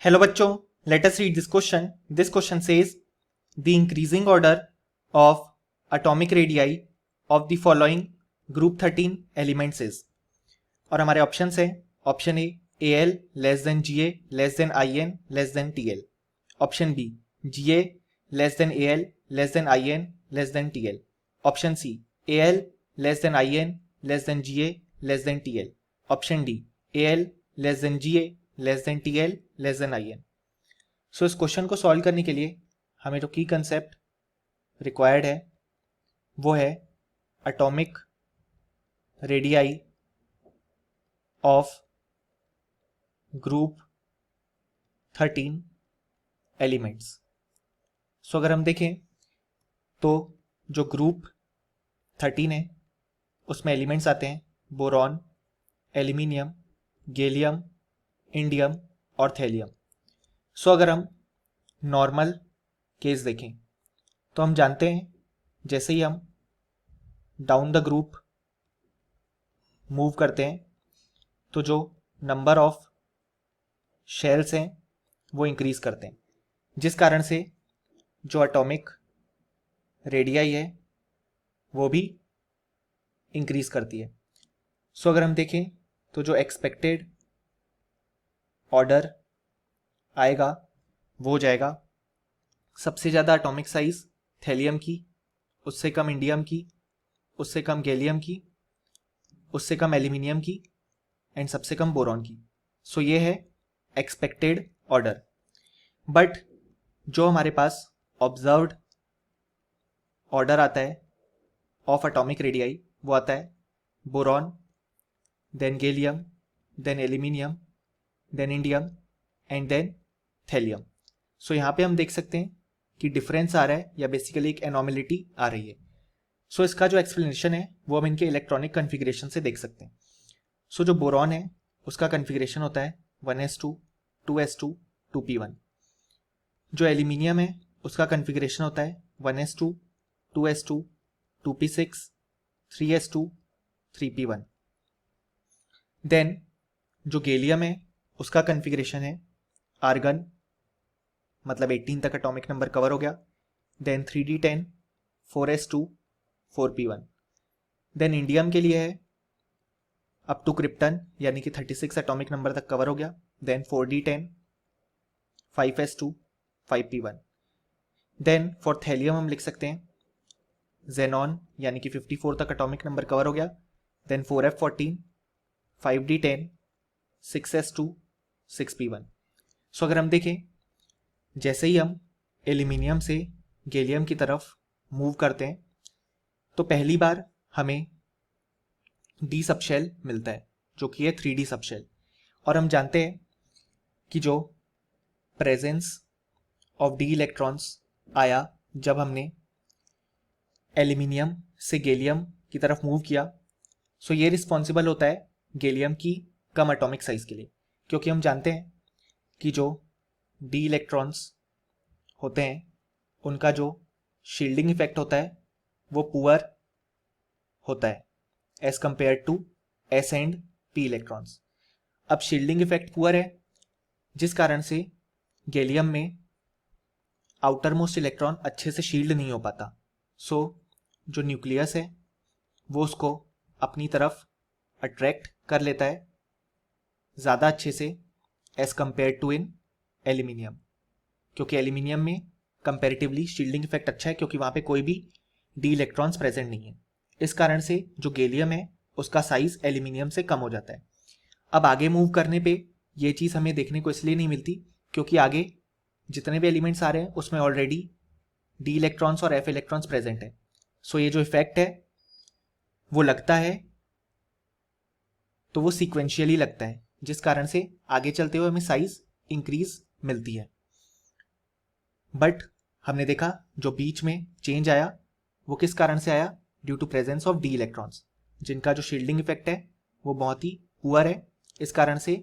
Hello बच्चों, let us read this question. This question says the increasing order of atomic radii of the following group 13 elements is. और हमारे options है option A Al less than Ga less than In less than Tl, option B Ga less than Al less than In less than Tl, option C Al less than In less than Ga less than Tl, option D Al less than Ga less than Tl less than In. So इस question को solve करने के लिए हमें जो की concept required है वो है atomic radii of group 13 elements. So अगर हम देखें तो जो ग्रुप 13 है उसमें एलिमेंट्स आते हैं बोरॉन, एल्यूमिनियम, गैलियम, इंडियम और थैलियम. सो अगर हम नॉर्मल केस देखें तो हम जानते हैं जैसे ही हम डाउन द ग्रुप मूव करते हैं तो जो नंबर ऑफ शेल्स हैं वो इंक्रीज करते हैं, जिस कारण से जो एटॉमिक रेडियाई है वो भी इंक्रीज करती है. सो अगर हम देखें तो जो एक्सपेक्टेड ऑर्डर आएगा वो हो जाएगा सबसे ज़्यादा एटॉमिक साइज थैलियम की, उससे कम इंडियम की, उससे कम गैलियम की, उससे कम एल्यूमिनियम की एंड सबसे कम बोरॉन की. सो ये है एक्सपेक्टेड ऑर्डर. बट जो हमारे पास ऑब्जर्व्ड ऑर्डर आता है ऑफ एटॉमिक रेडियाई वो आता है boron, then gallium, then aluminium, then indium and then thallium. So यहाँ पे हम देख सकते हैं कि डिफरेंस आ रहा है या बेसिकली एक एनॉमलिटी आ रही है. सो इसका जो एक्सप्लेनेशन है वो हम इनके इलेक्ट्रॉनिक कन्फिग्रेशन से देख सकते हैं. सो जो बोरॉन है उसका कन्फिग्रेशन होता है 1s2 2s2 2p1. जो एल्यूमिनियम है उसका कन्फिग्रेशन होता है 1s2 2s2 2p6 3s2 3p1. Then जो गैलियम है उसका कन्फिग्रेशन है आर्गन, मतलब 18 तक एटॉमिक नंबर कवर हो गया. Then 3d10 4s2 4p1. Then indium के लिए है अप टू क्रिप्टन यानी कि 36 एटॉमिक नंबर तक कवर हो गया. Then 4d10 5s2 5p1. Then for thallium हम लिख सकते हैं जेनॉन यानी कि 54 तक एटॉमिक नंबर कवर हो गया. Then 4f14 5d10 6s2 6p1. सो अगर हम देखें जैसे ही हम एल्यूमिनियम से गैलियम की तरफ मूव करते हैं तो पहली बार हमें डी सबशेल मिलता है जो कि है 3d सबशेल. और हम जानते हैं कि जो प्रेजेंस ऑफ डी इलेक्ट्रॉन्स आया जब हमने एल्यूमिनियम से गैलियम की तरफ मूव किया. सो ये रिस्पॉन्सिबल होता है गैलियम की कम एटॉमिक साइज के लिए, क्योंकि हम जानते हैं कि जो डी इलेक्ट्रॉन्स होते हैं उनका जो शील्डिंग इफेक्ट होता है वो पुअर होता है as compare to S and P electrons. अब शील्डिंग इफेक्ट पुअर है जिस कारण से गैलियम में आउटर मोस्ट इलेक्ट्रॉन अच्छे से शील्ड नहीं हो पाता. सो जो न्यूक्लियस है वो उसको अपनी तरफ अट्रैक्ट कर लेता है ज़्यादा अच्छे से as compare to in aluminium, क्योंकि एल्यूमिनियम में कंपैरेटिवली शील्डिंग इफेक्ट अच्छा है क्योंकि वहाँ पे कोई भी डी इलेक्ट्रॉन्स प्रेजेंट नहीं है. इस कारण से जो गैलियम है उसका साइज एल्यूमिनियम से कम हो जाता है. अब आगे मूव करने पे ये चीज़ हमें देखने को इसलिए नहीं मिलती क्योंकि आगे जितने भी एलिमेंट्स आ रहे हैं उसमें ऑलरेडी डी इलेक्ट्रॉन्स और एफ इलेक्ट्रॉन्स प्रेजेंट है. सो ये जो इफेक्ट है वो लगता है तो वो सीक्वेंशियली लगता है, जिस कारण से आगे चलते हुए हमें साइज इंक्रीज मिलती है. बट हमने देखा जो बीच में चेंज आया वो किस कारण से आया, due to presence of D electrons जिनका जो शील्डिंग इफेक्ट है वो बहुत ही पुअर है. इस कारण से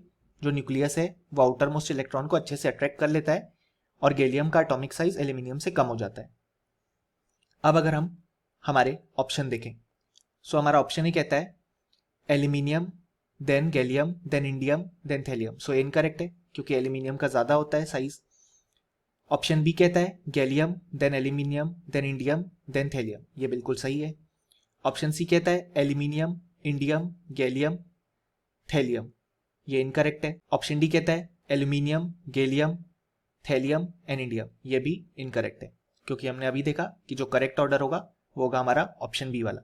जो न्यूक्लियस है वो आउटर मोस्ट इलेक्ट्रॉन को अच्छे से अट्रैक्ट कर लेता है और गैलियम का एटॉमिक साइज एल्यूमिनियम से कम हो जाता है. अब अगर हम हमारे ऑप्शन देखें सो हमारा ऑप्शन ही कहता है aluminium then gallium then indium then thallium. So ये इनकरेक्ट है क्योंकि एल्यूमिनियम का ज़्यादा होता है साइज। ऑप्शन बी कहता है gallium then aluminium then indium then thallium, ये बिल्कुल सही है। ऑप्शन सी कहता है एल्यूमिनियम, इंडियम, गैलियम, थैलियम, ये इनकरेक्ट है। ऑप्शन डी कहता है aluminium, gallium, thallium and indium, ये भी इनकरेक्ट है, क्योंकि हमने अभी देखा कि जो करेक्ट ऑर्डर होगा वो होगा हमारा ऑप्शन बी वाला।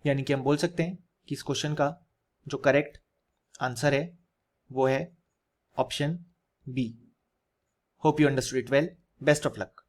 यानी कि हम बोल सकते हैं कि इस क्वेश्चन का जो करेक्ट आंसर है वो है option B. Hope you understood it well. Best of luck.